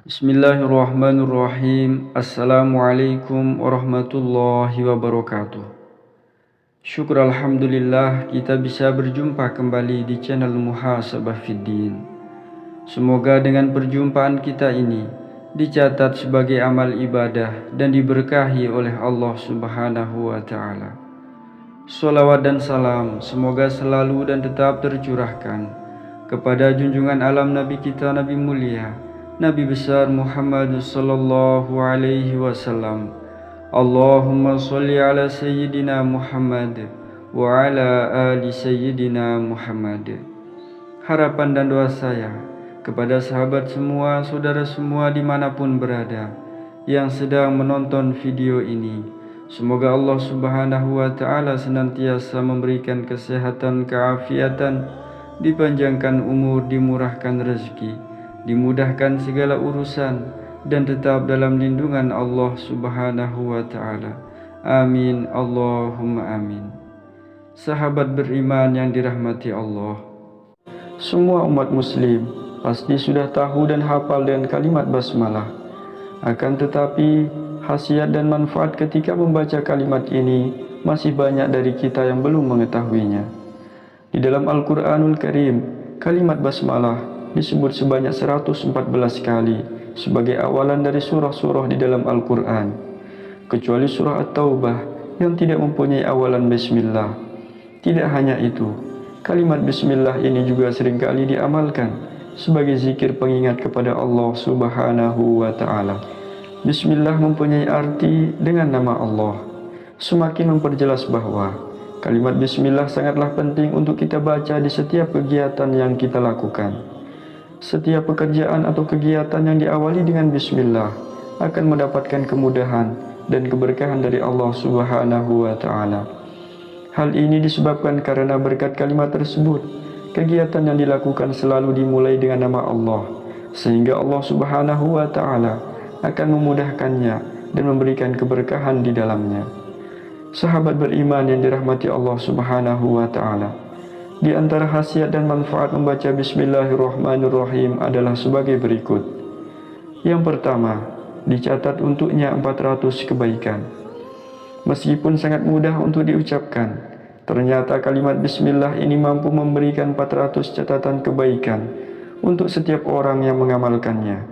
Bismillahirrahmanirrahim. Assalamualaikum warahmatullahi wabarakatuh. Syukur alhamdulillah kita bisa berjumpa kembali di channel Muhasabah Fiddin. Semoga dengan perjumpaan kita ini dicatat sebagai amal ibadah dan diberkahi oleh Allah Subhanahu wa ta'ala. Sholawat dan salam semoga selalu dan tetap tercurahkan kepada junjungan alam Nabi kita, Nabi mulia, Nabi besar Muhammad sallallahu alaihi wasallam. Allahumma sholli ala sayyidina Muhammad wa ala ali sayyidina Muhammad. Harapan dan doa saya kepada sahabat semua, saudara semua dimanapun berada yang sedang menonton video ini, semoga Allah Subhanahu wa ta'ala senantiasa memberikan kesehatan, keafiatan, dipanjangkan umur, dimurahkan rezeki, dimudahkan segala urusan, dan tetap dalam lindungan Allah Subhanahu wa ta'ala. Amin, Allahumma amin. Sahabat beriman yang dirahmati Allah, semua umat muslim pasti sudah tahu dan hafal dengan kalimat basmalah. Akan tetapi khasiat dan manfaat ketika membaca kalimat ini masih banyak dari kita yang belum mengetahuinya. Di dalam Al-Quranul Karim, kalimat basmalah disebut sebanyak 114 kali sebagai awalan dari surah-surah di dalam Al-Quran, kecuali surah At-Taubah yang tidak mempunyai awalan bismillah. Tidak hanya itu, kalimat bismillah ini juga seringkali diamalkan sebagai zikir pengingat kepada Allah Subhanahu wa ta'ala. Bismillah mempunyai arti dengan nama Allah, semakin memperjelas bahwa kalimat bismillah sangatlah penting untuk kita baca di setiap kegiatan yang kita lakukan. Setiap pekerjaan atau kegiatan yang diawali dengan bismillah akan mendapatkan kemudahan dan keberkahan dari Allah Subhanahu wa ta'ala. Hal ini disebabkan karena berkat kalimat tersebut, kegiatan yang dilakukan selalu dimulai dengan nama Allah, sehingga Allah Subhanahu wa ta'ala akan memudahkannya dan memberikan keberkahan di dalamnya. Sahabat beriman yang dirahmati Allah Subhanahu wa ta'ala, di antara khasiat dan manfaat membaca Bismillahirrahmanirrahim adalah sebagai berikut. Yang pertama, dicatat untuknya 400 kebaikan. Meskipun sangat mudah untuk diucapkan, ternyata kalimat Bismillah ini mampu memberikan 400 catatan kebaikan untuk setiap orang yang mengamalkannya.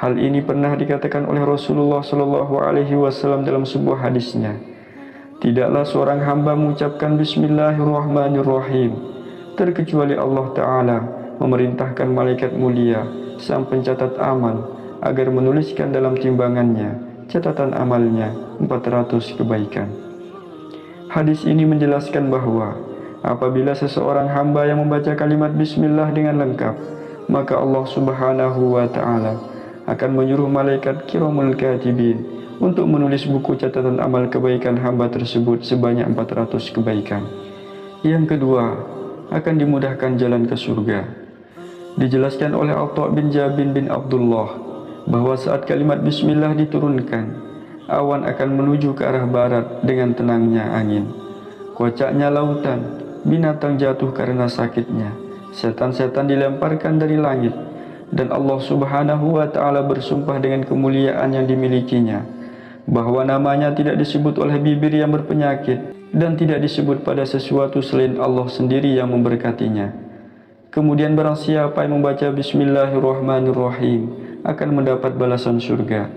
Hal ini pernah dikatakan oleh Rasulullah Shallallahu Alaihi Wasallam dalam sebuah hadisnya. Tidaklah seorang hamba mengucapkan Bismillahirrahmanirrahim terkecuali Allah Ta'ala memerintahkan malaikat mulia sang pencatat amal agar menuliskan dalam timbangannya catatan amalnya 400 kebaikan. Hadis ini menjelaskan bahwa apabila seseorang hamba yang membaca kalimat Bismillah dengan lengkap, maka Allah Subhanahu wa ta'ala akan menyuruh malaikat kiramul katibin untuk menulis buku catatan amal kebaikan hamba tersebut sebanyak 400 kebaikan. Yang kedua, akan dimudahkan jalan ke surga. Dijelaskan oleh Atha bin Jabin bin Abdullah bahwa saat kalimat Bismillah diturunkan, awan akan menuju ke arah barat dengan tenangnya angin. Kocaknya lautan, binatang jatuh karena sakitnya, setan-setan dilemparkan dari langit, dan Allah Subhanahu wa ta'ala bersumpah dengan kemuliaan yang dimilikinya, bahwa namanya tidak disebut oleh bibir yang berpenyakit dan tidak disebut pada sesuatu selain Allah sendiri yang memberkatinya. Kemudian barang siapa yang membaca Bismillahirrahmanirrahim akan mendapat balasan surga.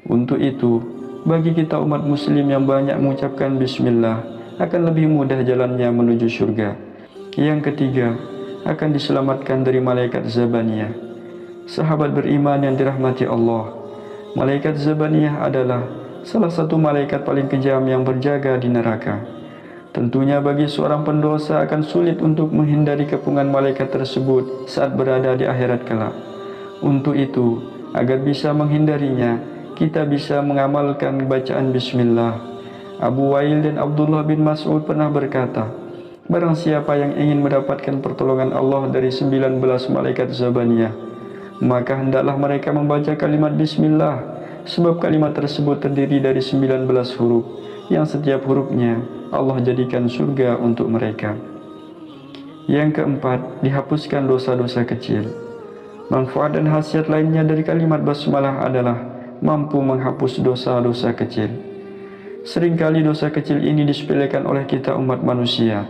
Untuk itu, bagi kita umat muslim yang banyak mengucapkan Bismillah, akan lebih mudah jalannya menuju surga. Yang ketiga, akan diselamatkan dari malaikat Zabaniyah. Sahabat beriman yang dirahmati Allah, malaikat Zabaniyah adalah salah satu malaikat paling kejam yang berjaga di neraka. Tentunya bagi seorang pendosa akan sulit untuk menghindari kepungan malaikat tersebut saat berada di akhirat kelak. Untuk itu, agar bisa menghindarinya, kita bisa mengamalkan bacaan Bismillah. Abu Wail dan Abdullah bin Mas'ud pernah berkata, Barang siapa yang ingin mendapatkan pertolongan Allah dari 19 malaikat Zabaniyah, maka hendaklah mereka membaca kalimat Bismillah, sebab kalimat tersebut terdiri dari 19 huruf, yang setiap hurufnya Allah jadikan surga untuk mereka. Yang keempat, dihapuskan dosa-dosa kecil. Manfaat dan khasiat lainnya dari kalimat basmalah adalah mampu menghapus dosa-dosa kecil. Seringkali dosa kecil ini disepelekan oleh kita umat manusia,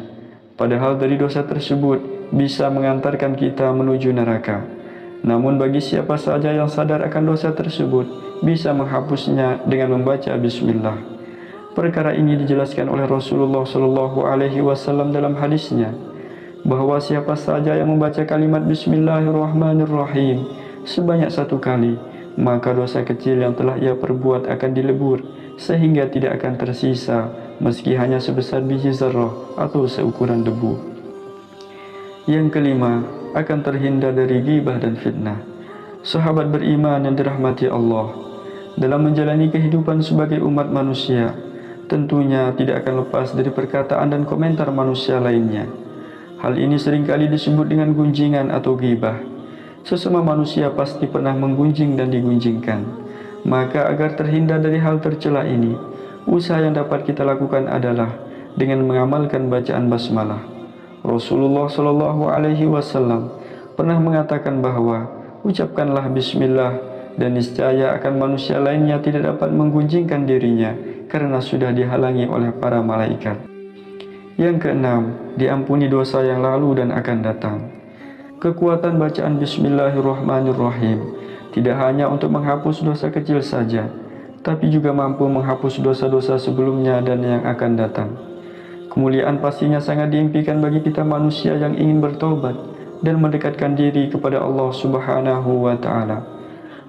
padahal dari dosa tersebut bisa mengantarkan kita menuju neraka. Namun bagi siapa saja yang sadar akan dosa tersebut, bisa menghapusnya dengan membaca Bismillah. Perkara ini dijelaskan oleh Rasulullah SAW dalam hadisnya, bahwa siapa saja yang membaca kalimat Bismillahirrahmanirrahim sebanyak 1 kali, maka dosa kecil yang telah ia perbuat akan dilebur, sehingga tidak akan tersisa meski hanya sebesar biji zarrah atau seukuran debu. Yang kelima, akan terhindar dari ghibah dan fitnah. Sahabat beriman yang dirahmati Allah, dalam menjalani kehidupan sebagai umat manusia, tentunya tidak akan lepas dari perkataan dan komentar manusia lainnya. Hal ini seringkali disebut dengan gunjingan atau ghibah. Sesama manusia pasti pernah menggunjing dan digunjingkan. Maka agar terhindar dari hal tercela ini, usaha yang dapat kita lakukan adalah dengan mengamalkan bacaan basmalah. Rasulullah SAW pernah mengatakan bahwa ucapkanlah Bismillah dan niscaya akan manusia lainnya tidak dapat menggunjingkan dirinya karena sudah dihalangi oleh para malaikat. Yang keenam, diampuni dosa yang lalu dan akan datang. Kekuatan bacaan Bismillahirrahmanirrahim tidak hanya untuk menghapus dosa kecil saja, tapi juga mampu menghapus dosa-dosa sebelumnya dan yang akan datang. Kemuliaan pastinya sangat diimpikan bagi kita manusia yang ingin bertobat dan mendekatkan diri kepada Allah Subhanahu wa Ta'ala.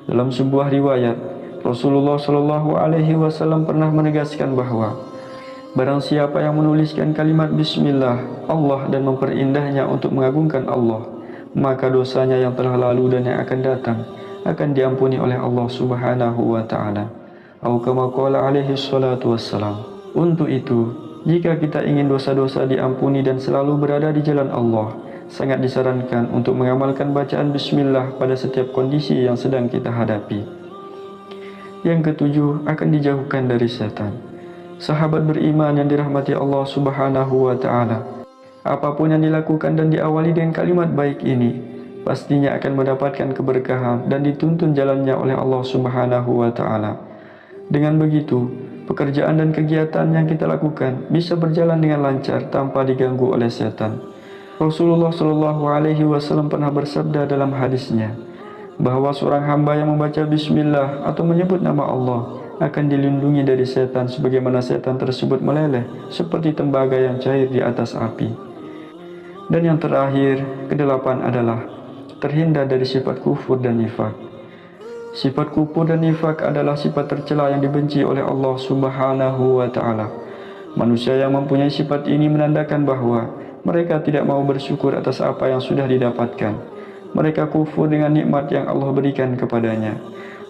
Dalam sebuah riwayat, Rasulullah SAW pernah menegaskan bahwa barang siapa yang menuliskan kalimat Bismillah Allah dan memperindahnya untuk mengagungkan Allah, maka dosanya yang telah lalu dan yang akan datang akan diampuni oleh Allah Subhanahu wa Ta'ala. Atau kama qala alaihi salatu wassalam. Untuk itu, jika kita ingin dosa-dosa diampuni dan selalu berada di jalan Allah, sangat disarankan untuk mengamalkan bacaan Bismillah pada setiap kondisi yang sedang kita hadapi. Yang ketujuh, akan dijauhkan dari setan. Sahabat beriman yang dirahmati Allah Subhanahu wa Ta'ala, apapun yang dilakukan dan diawali dengan kalimat baik ini, pastinya akan mendapatkan keberkahan dan dituntun jalannya oleh Allah Subhanahu wa Ta'ala. Dengan begitu, pekerjaan dan kegiatan yang kita lakukan bisa berjalan dengan lancar tanpa diganggu oleh setan. Rasulullah SAW pernah bersabda dalam hadisnya bahwa seorang hamba yang membaca Bismillah atau menyebut nama Allah akan dilindungi dari setan sebagaimana setan tersebut meleleh seperti tembaga yang cair di atas api. Dan yang terakhir, kedelapan adalah terhindar dari sifat kufur dan nifak. Sifat kufur dan nifak adalah sifat tercela yang dibenci oleh Allah Subhanahu wa Ta'ala. Manusia yang mempunyai sifat ini menandakan bahwa mereka tidak mau bersyukur atas apa yang sudah didapatkan. Mereka kufur dengan nikmat yang Allah berikan kepadanya.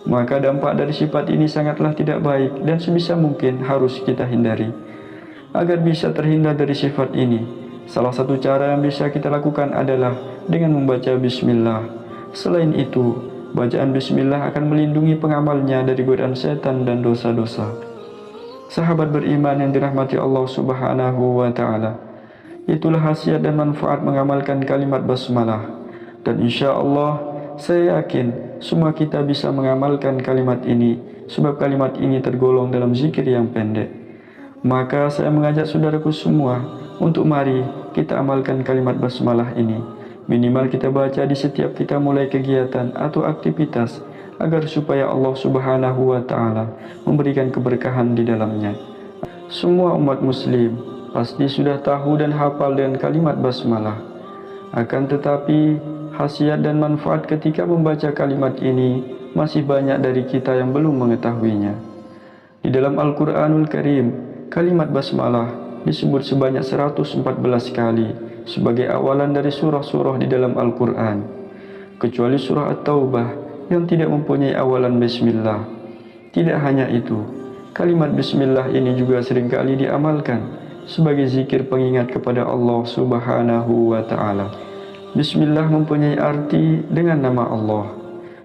Maka dampak dari sifat ini sangatlah tidak baik dan sebisa mungkin harus kita hindari. Agar bisa terhindar dari sifat ini, salah satu cara yang bisa kita lakukan adalah dengan membaca Bismillah. Selain itu, bacaan Bismillah akan melindungi pengamalnya dari godaan setan dan dosa-dosa. Sahabat beriman yang dirahmati Allah Subhanahu wa Ta'ala, itulah khasiat dan manfaat mengamalkan kalimat basmalah. Dan insya Allah, saya yakin semua kita bisa mengamalkan kalimat ini, sebab kalimat ini tergolong dalam zikir yang pendek. Maka saya mengajak saudaraku semua untuk mari kita amalkan kalimat basmalah ini. Minimal kita baca di setiap kita mulai kegiatan atau aktivitas, agar supaya Allah Subhanahu wa Ta'ala memberikan keberkahan di dalamnya. Semua umat muslim pasti sudah tahu dan hafal dengan kalimat basmalah. Akan tetapi, khasiat dan manfaat ketika membaca kalimat ini masih banyak dari kita yang belum mengetahuinya. Di dalam Al-Quranul Karim, kalimat basmalah disebut sebanyak 114 kali sebagai awalan dari surah-surah di dalam Al-Quran, kecuali surah At-Taubah yang tidak mempunyai awalan Bismillah. Tidak hanya itu, kalimat Bismillah ini juga seringkali diamalkan sebagai zikir pengingat kepada Allah Subhanahu wa Ta'ala. Bismillah mempunyai arti dengan nama Allah,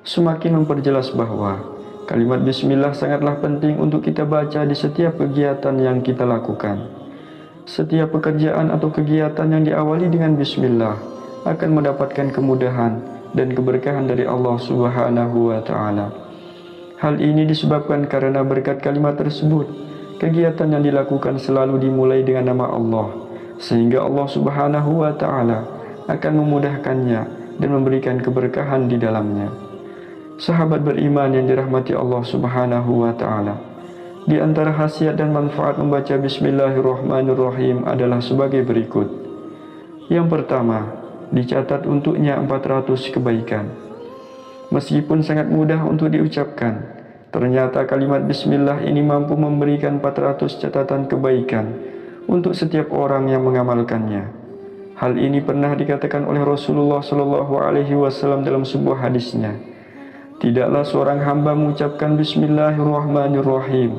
semakin memperjelas bahwa kalimat Bismillah sangatlah penting untuk kita baca di setiap kegiatan yang kita lakukan. Setiap pekerjaan atau kegiatan yang diawali dengan Bismillah akan mendapatkan kemudahan dan keberkahan dari Allah Subhanahu wa Ta'ala. Hal ini disebabkan karena berkat kalimat tersebut, kegiatan yang dilakukan selalu dimulai dengan nama Allah, sehingga Allah Subhanahu wa Ta'ala akan memudahkannya dan memberikan keberkahan di dalamnya. Sahabat beriman yang dirahmati Allah Subhanahu wa Ta'ala, di antara khasiat dan manfaat membaca Bismillahirrahmanirrahim adalah sebagai berikut. Yang pertama, dicatat untuknya 400 kebaikan. Meskipun sangat mudah untuk diucapkan, ternyata kalimat Bismillah ini mampu memberikan 400 catatan kebaikan untuk setiap orang yang mengamalkannya. Hal ini pernah dikatakan oleh Rasulullah SAW dalam sebuah hadisnya. Tidaklah seorang hamba mengucapkan Bismillahirrahmanirrahim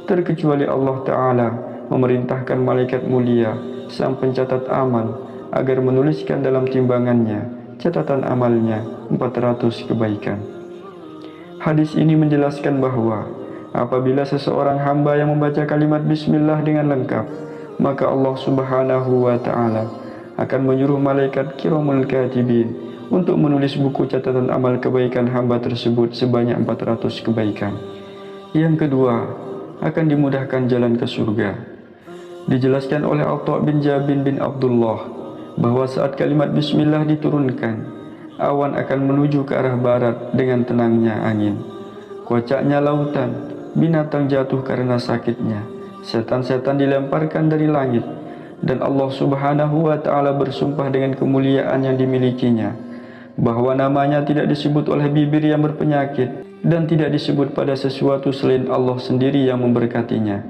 terkecuali Allah Ta'ala memerintahkan malaikat mulia, sang pencatat amal, agar menuliskan dalam timbangannya catatan amalnya 400 kebaikan. Hadis ini menjelaskan bahwa apabila seseorang hamba yang membaca kalimat Bismillah dengan lengkap, maka Allah Subhanahu wa Ta'ala akan menyuruh malaikat kiramul katibin untuk menulis buku catatan amal kebaikan hamba tersebut sebanyak 400 kebaikan. Yang kedua, akan dimudahkan jalan ke surga. Dijelaskan oleh Atha bin Jabin bin Abdullah bahwa saat kalimat Bismillah diturunkan, awan akan menuju ke arah barat dengan tenangnya angin. Kocaknya lautan, binatang jatuh karena sakitnya, setan-setan dilemparkan dari langit, dan Allah Subhanahu wa Ta'ala bersumpah dengan kemuliaan yang dimilikinya, bahwa namanya tidak disebut oleh bibir yang berpenyakit, dan tidak disebut pada sesuatu selain Allah sendiri yang memberkatinya.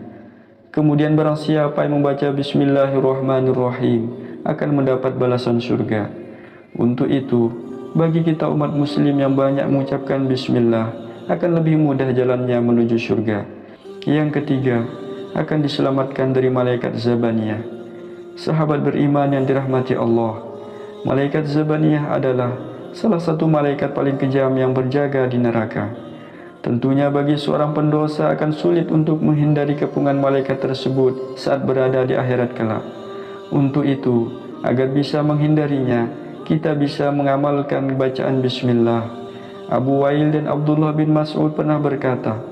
Kemudian barang siapa yang membaca Bismillahirrahmanirrahim akan mendapat balasan surga. Untuk itu, bagi kita umat muslim yang banyak mengucapkan Bismillah, akan lebih mudah jalannya menuju surga. Yang ketiga, akan diselamatkan dari malaikat Zabaniyah. Sahabat beriman yang dirahmati Allah, malaikat Zabaniyah adalah salah satu malaikat paling kejam yang berjaga di neraka. Tentunya bagi seorang pendosa akan sulit untuk menghindari kepungan malaikat tersebut saat berada di akhirat kelak. Untuk itu, agar bisa menghindarinya, kita bisa mengamalkan bacaan Bismillah. Abu Wail dan Abdullah bin Mas'ud pernah berkata,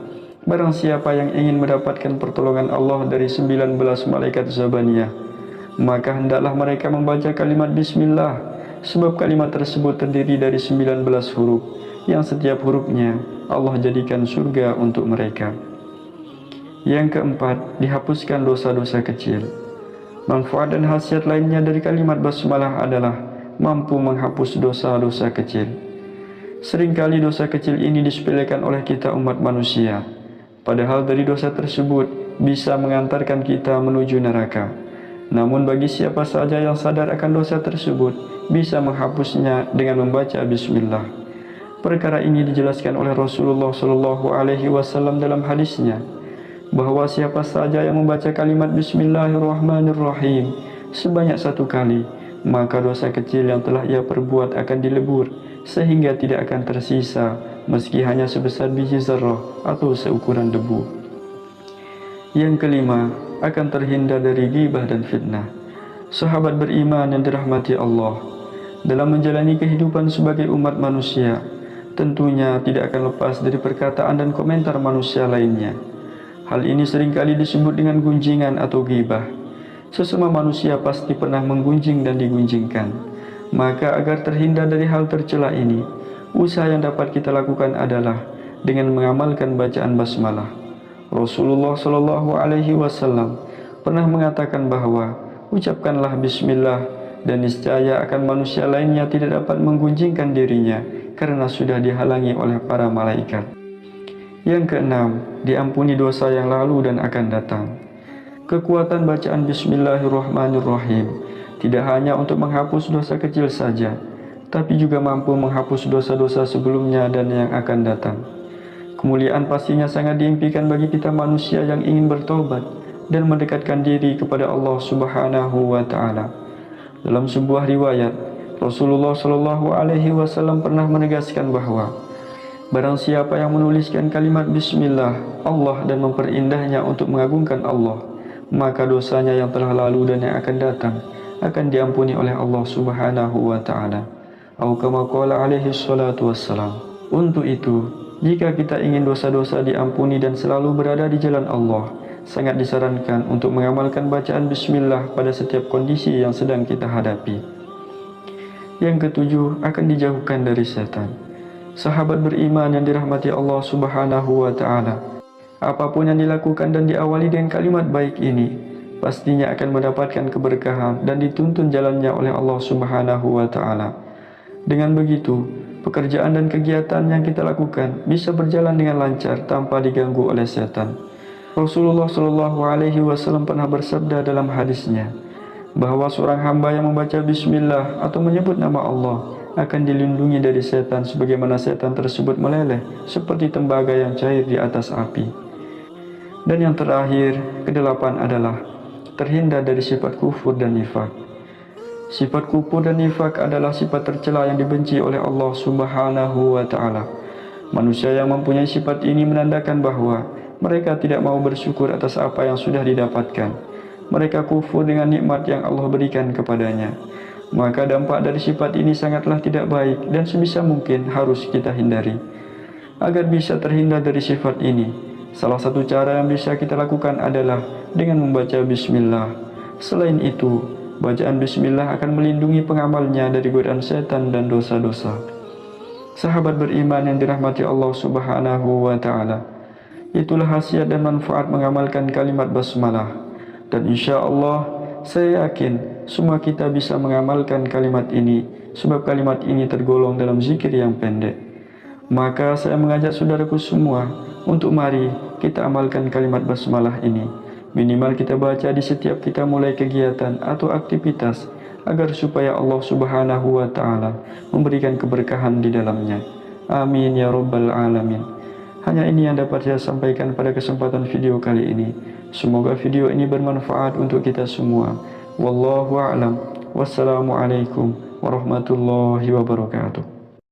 barang siapa yang ingin mendapatkan pertolongan Allah dari 19 malaikat Zabaniyah, maka hendaklah mereka membaca kalimat Bismillah, sebab kalimat tersebut terdiri dari 19 huruf, yang setiap hurufnya Allah jadikan surga untuk mereka. Yang keempat, dihapuskan dosa-dosa kecil. Manfaat dan khasiat lainnya dari kalimat basmalah adalah mampu menghapus dosa-dosa kecil. Seringkali dosa kecil ini disepelekan oleh kita umat manusia, padahal dari dosa tersebut bisa mengantarkan kita menuju neraka. Namun bagi siapa saja yang sadar akan dosa tersebut, bisa menghapusnya dengan membaca Bismillah. Perkara ini dijelaskan oleh Rasulullah SAW dalam hadisnya, bahwa siapa saja yang membaca kalimat Bismillahirrahmanirrahim sebanyak 1 kali, maka dosa kecil yang telah ia perbuat akan dilebur, sehingga tidak akan tersisa meski hanya sebesar biji zarrah atau seukuran debu. Yang kelima, akan terhindar dari ghibah dan fitnah. Sahabat beriman yang dirahmati Allah, dalam menjalani kehidupan sebagai umat manusia, tentunya tidak akan lepas dari perkataan dan komentar manusia lainnya. Hal ini seringkali disebut dengan gunjingan atau ghibah. Sesama manusia pasti pernah menggunjing dan digunjingkan. Maka agar terhindar dari hal tercela ini, usaha yang dapat kita lakukan adalah dengan mengamalkan bacaan basmalah. Rasulullah SAW pernah mengatakan bahwa ucapkanlah Bismillah dan niscaya akan manusia lainnya tidak dapat menggunjingkan dirinya karena sudah dihalangi oleh para malaikat. Yang keenam, diampuni dosa yang lalu dan akan datang. Kekuatan bacaan Bismillahirrahmanirrahim tidak hanya untuk menghapus dosa kecil saja, tapi juga mampu menghapus dosa-dosa sebelumnya dan yang akan datang. Kemuliaan pastinya sangat diimpikan bagi kita manusia yang ingin bertobat dan mendekatkan diri kepada Allah Subhanahu wa Ta'ala. Dalam sebuah riwayat, Rasulullah Shallallahu Alaihi Wasallam pernah menegaskan bahwa barang siapa yang menuliskan kalimat Bismillah Allah dan memperindahnya untuk mengagungkan Allah, maka dosanya yang telah lalu dan yang akan datang akan diampuni oleh Allah Subhanahu wa Ta'ala. Atau kama qala alaihi salatu wassalam. Untuk itu, jika kita ingin dosa-dosa diampuni dan selalu berada di jalan Allah, sangat disarankan untuk mengamalkan bacaan Bismillah pada setiap kondisi yang sedang kita hadapi. Yang ketujuh, akan dijauhkan dari setan. Sahabat beriman yang dirahmati Allah Subhanahu wa Ta'ala, apapun yang dilakukan dan diawali dengan kalimat baik ini, pastinya akan mendapatkan keberkahan dan dituntun jalannya oleh Allah Subhanahu wa Ta'ala. Dengan begitu, pekerjaan dan kegiatan yang kita lakukan bisa berjalan dengan lancar tanpa diganggu oleh setan. Rasulullah Shallallahu Alaihi Wasallam pernah bersabda dalam hadisnya bahwa seorang hamba yang membaca Bismillah atau menyebut nama Allah akan dilindungi dari setan, sebagaimana setan tersebut meleleh seperti tembaga yang cair di atas api. Dan yang terakhir, kedelapan adalah terhindar dari sifat kufur dan nifak. Sifat kufur dan nifak adalah sifat tercela yang dibenci oleh Allah Subhanahu wa Ta'ala. Manusia yang mempunyai sifat ini menandakan bahwa mereka tidak mau bersyukur atas apa yang sudah didapatkan. Mereka kufur dengan nikmat yang Allah berikan kepadanya. Maka dampak dari sifat ini sangatlah tidak baik dan sebisa mungkin harus kita hindari. Agar bisa terhindar dari sifat ini, salah satu cara yang bisa kita lakukan adalah dengan membaca Bismillah. Selain itu, bacaan Bismillah akan melindungi pengamalnya dari godaan setan dan dosa-dosa. Sahabat beriman yang dirahmati Allah Subhanahu wa Ta'ala, itulah khasiat dan manfaat mengamalkan kalimat basmalah. Dan insya Allah, saya yakin semua kita bisa mengamalkan kalimat ini, sebab kalimat ini tergolong dalam zikir yang pendek. Maka saya mengajak saudaraku semua untuk mari kita amalkan kalimat basmalah ini. Minimal kita baca di setiap kita mulai kegiatan atau aktivitas, agar supaya Allah Subhanahu wa Ta'ala memberikan keberkahan di dalamnya. Amin ya Rabbal Alamin. Hanya ini yang dapat saya sampaikan pada kesempatan video kali ini. Semoga video ini bermanfaat untuk kita semua. Wallahu a'lam. Wassalamualaikum warahmatullahi wabarakatuh.